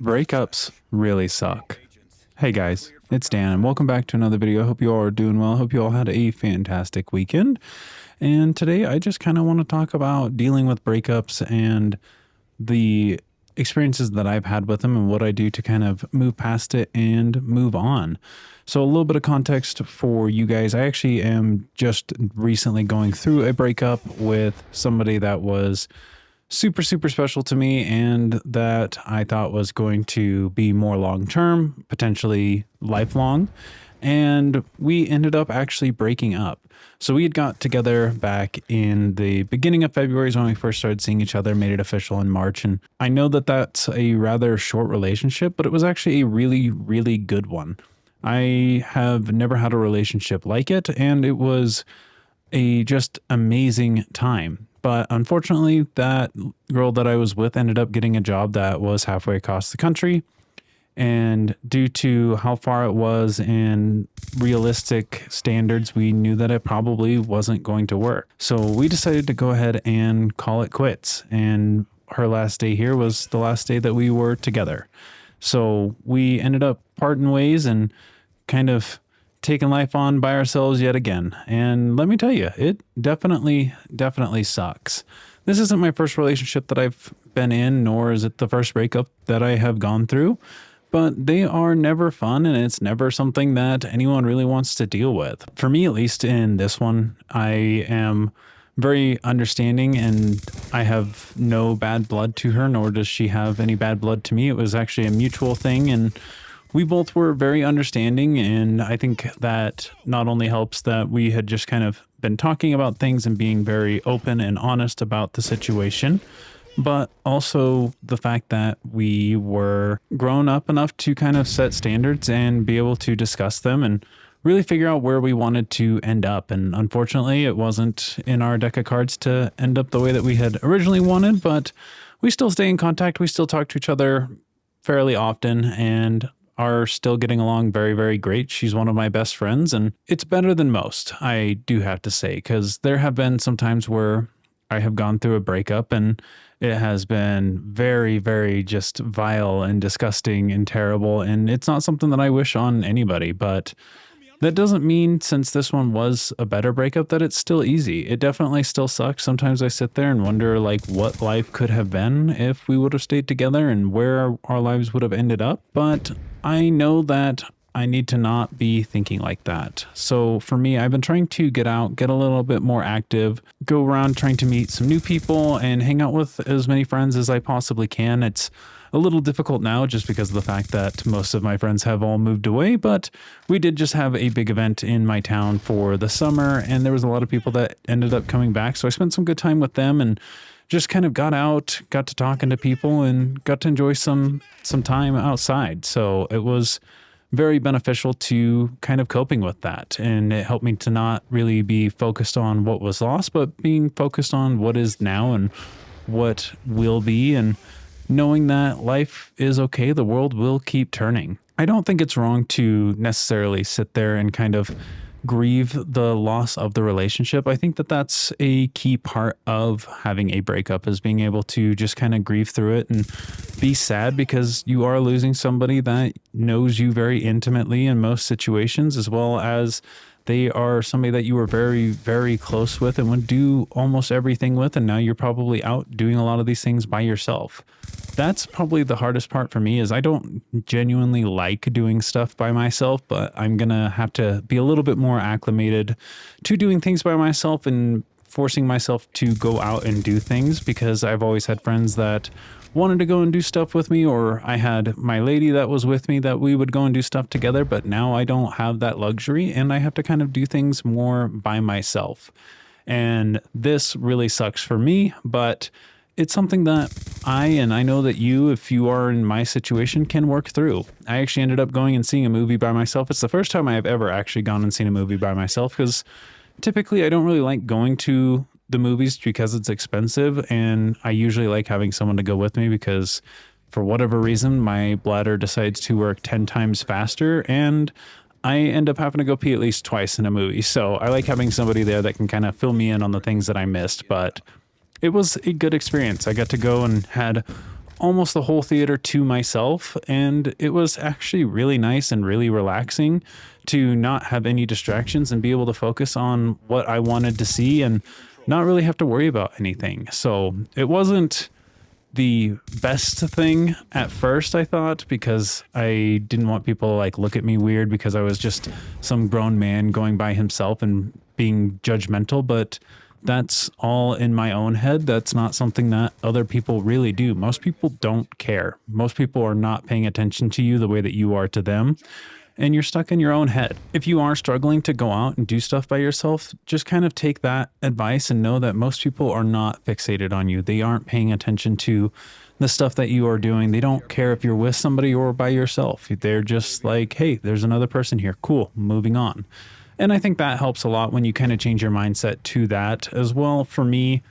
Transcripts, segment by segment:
Breakups really suck. Hey guys, it's Dan and welcome back to another video. I hope you all are doing well. I hope you all had a fantastic weekend. And today I just kind of want to talk about dealing with breakups and the experiences that I've had with them and what I do to kind of move past it and move on. So a little bit of context for you guys. I actually am just recently going through a breakup with somebody that was super special to me and that I thought was going to be more long term, potentially lifelong. And we ended up actually breaking up. So we had got together back in the beginning of February is when we first started seeing each other, made it official in March. And I know that that's a rather short relationship, but it was actually a really good one. I have never had a relationship like it, and it was a just amazing time. But unfortunately, that girl that I was with ended up getting a job that was halfway across the country. And due to how far it was in realistic standards, we knew that it probably wasn't going to work. So we decided to go ahead and call it quits. And her last day here was the last day that we were together. So we ended up parting ways and kind of taking life on by ourselves yet again. And let me tell you, it definitely sucks. This isn't my first relationship that I've been in, nor is it the first breakup that I have gone through, but they are never fun and it's never something that anyone really wants to deal with. For me, at least in this one, I am very understanding and I have no bad blood to her, nor does she have any bad blood to me. It was actually a mutual thing, and we both were very understanding, and I think that not only helps that we had just kind of been talking about things and being very open and honest about the situation, but also the fact that we were grown up enough to kind of set standards and be able to discuss them and really figure out where we wanted to end up. And unfortunately, it wasn't in our deck of cards to end up the way that we had originally wanted, but we still stay in contact. We still talk to each other fairly often and are still getting along very great. She's one of my best friends, and it's better than most, I do have to say, because there have been some times where I have gone through a breakup and it has been very just vile and disgusting and terrible, and it's not something that I wish on anybody. But that doesn't mean, since this one was a better breakup, that it's still easy. It definitely still sucks. Sometimes I sit there and wonder like what life could have been if we would have stayed together and where our lives would have ended up. But I know that I need to not be thinking like that. So for me, I've been trying to get out, get a little bit more active, go around trying to meet some new people and hang out with as many friends as I possibly can. It's a little difficult now just because of the fact that most of my friends have all moved away, but we did just have a big event in my town for the summer and there was a lot of people that ended up coming back. So I spent some good time with them and just kind of got out, got to talking to people and got to enjoy some time outside. So it was very beneficial to kind of coping with that. And it helped me to not really be focused on what was lost, but being focused on what is now and what will be, and knowing that life is okay. The world will keep turning. I don't think it's wrong to necessarily sit there and kind of grieve the loss of the relationship. I think that that's a key part of having a breakup, is being able to just kind of grieve through it and be sad because you are losing somebody that knows you very intimately in most situations, as well as they are somebody that you were very close with and would do almost everything with, and now you're probably out doing a lot of these things by yourself. That's probably the hardest part for me, is I don't genuinely like doing stuff by myself, but I'm gonna have to be a little bit more acclimated to doing things by myself and forcing myself to go out and do things, because I've always had friends that wanted to go and do stuff with me, or I had my lady that was with me that we would go and do stuff together, but now I don't have that luxury and I have to kind of do things more by myself. And this really sucks for me, but it's something that I know that you, if you are in my situation, can work through. I actually ended up going and seeing a movie by myself. It's the first time I have ever actually gone and seen a movie by myself, because typically I don't really like going to the movies because it's expensive, and I usually like having someone to go with me because for whatever reason my bladder decides to work 10 times faster and I end up having to go pee at least twice in a movie. So I like having somebody there that can kind of fill me in on the things that I missed. But it was a good experience. I got to go and had almost the whole theater to myself, and it was actually really nice and really relaxing to not have any distractions and be able to focus on what I wanted to see and not really have to worry about anything. So it wasn't the best thing at first, I thought, because I didn't want people to like look at me weird because I was just some grown man going by himself and being judgmental, but that's all in my own head. That's not something that other people really do. Most people don't care. Most people are not paying attention to you the way that you are to them, and you're stuck in your own head. If you are struggling to go out and do stuff by yourself, just kind of take that advice and know that most people are not fixated on you. They aren't paying attention to the stuff that you are doing. They don't care if you're with somebody or by yourself. They're just like, hey, there's another person here. Cool, moving on. And I think that helps a lot when you kind of change your mindset to that as well. For me,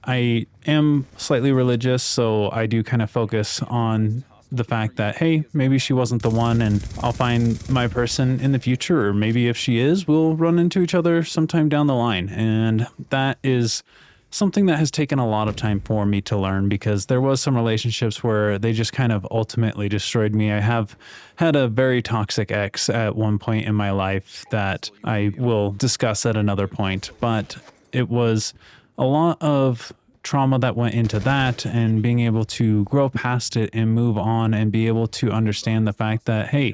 I am slightly religious, so I do kind of focus on the fact that, hey, maybe she wasn't the one and I'll find my person in the future, or maybe if she is, we'll run into each other sometime down the line. And that is something that has taken a lot of time for me to learn, because there was some relationships where they just kind of ultimately destroyed me. I have had a very toxic ex at one point in my life that I will discuss at another point, but it was a lot of trauma that went into that, and being able to grow past it and move on and be able to understand the fact that, hey,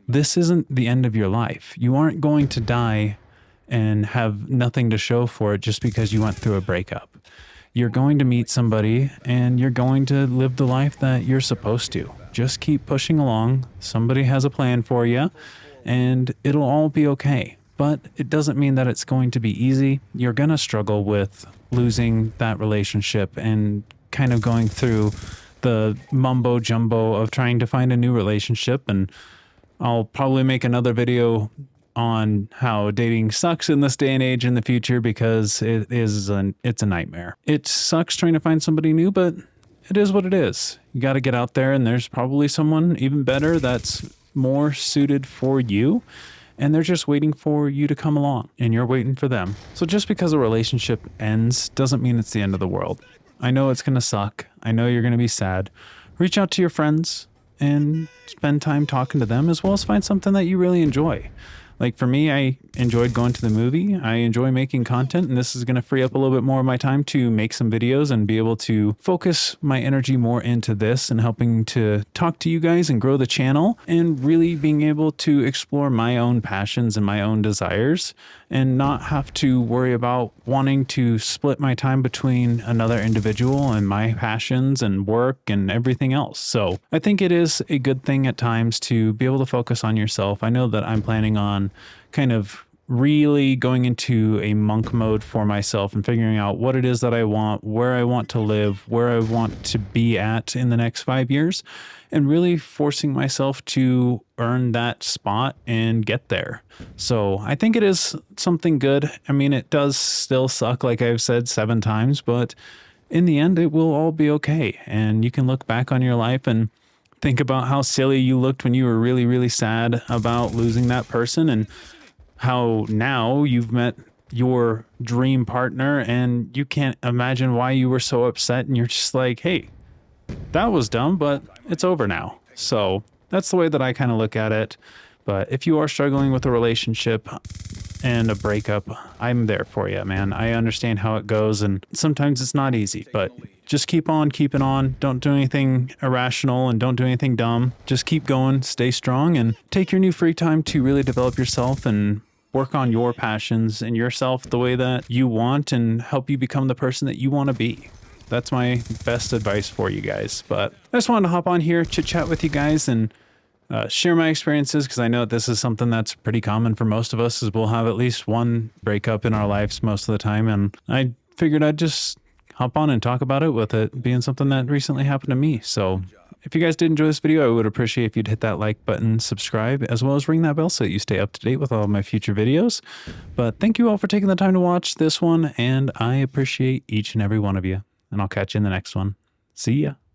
this isn't the end of your life. You aren't going to die and have nothing to show for it just because you went through a breakup. You're going to meet somebody and you're going to live the life that you're supposed to. Just keep pushing along. Somebody has a plan for you and it'll all be okay. But it doesn't mean that it's going to be easy. You're going to struggle with losing that relationship and kind of going through the mumbo jumbo of trying to find a new relationship. And I'll probably make another video on how dating sucks in this day and age in the future, because it's a nightmare. It sucks trying to find somebody new, but it is what it is. You got to get out there, and there's probably someone even better that's more suited for you, and they're just waiting for you to come along, and you're waiting for them. So just because a relationship ends doesn't mean it's the end of the world. I know it's going to suck. I know you're going to be sad. Reach out to your friends and spend time talking to them, as well as find something that you really enjoy. Like for me, I enjoyed going to the movie. I enjoy making content, and this is going to free up a little bit more of my time to make some videos and be able to focus my energy more into this and helping to talk to you guys and grow the channel, and really being able to explore my own passions and my own desires and not have to worry about wanting to split my time between another individual and my passions and work and everything else. So I think it is a good thing at times to be able to focus on yourself. I know that I'm planning on kind of really going into a monk mode for myself and figuring out what it is that I want, where I want to live, where I want to be at in the next 5 years, and really forcing myself to earn that spot and get there. So I think it is something good. I mean, it does still suck, like I've said 7 times, but in the end, it will all be okay. And you can look back on your life and think about how silly you looked when you were really, really sad about losing that person, and how now you've met your dream partner and you can't imagine why you were so upset, and you're just like, hey, that was dumb, but it's over now. So that's the way that I kind of look at it. But if you are struggling with a relationship and a breakup, I'm there for you, man. I understand how it goes, and sometimes it's not easy, but just keep on keeping on. Don't do anything irrational and don't do anything dumb. Just keep going, stay strong, and take your new free time to really develop yourself and work on your passions and yourself the way that you want, and help you become the person that you want to be. That's my best advice for you guys. But I just wanted to hop on here, chit chat with you guys, and share my experiences, because I know this is something that's pretty common for most of us, is we'll have at least one breakup in our lives most of the time. And I figured I'd just hop on and talk about it, with it being something that recently happened to me. So if you guys did enjoy this video, I would appreciate if you'd hit that like button, subscribe, as well as ring that bell so that you stay up to date with all of my future videos. But thank you all for taking the time to watch this one, and I appreciate each and every one of you. And I'll catch you in the next one. See ya.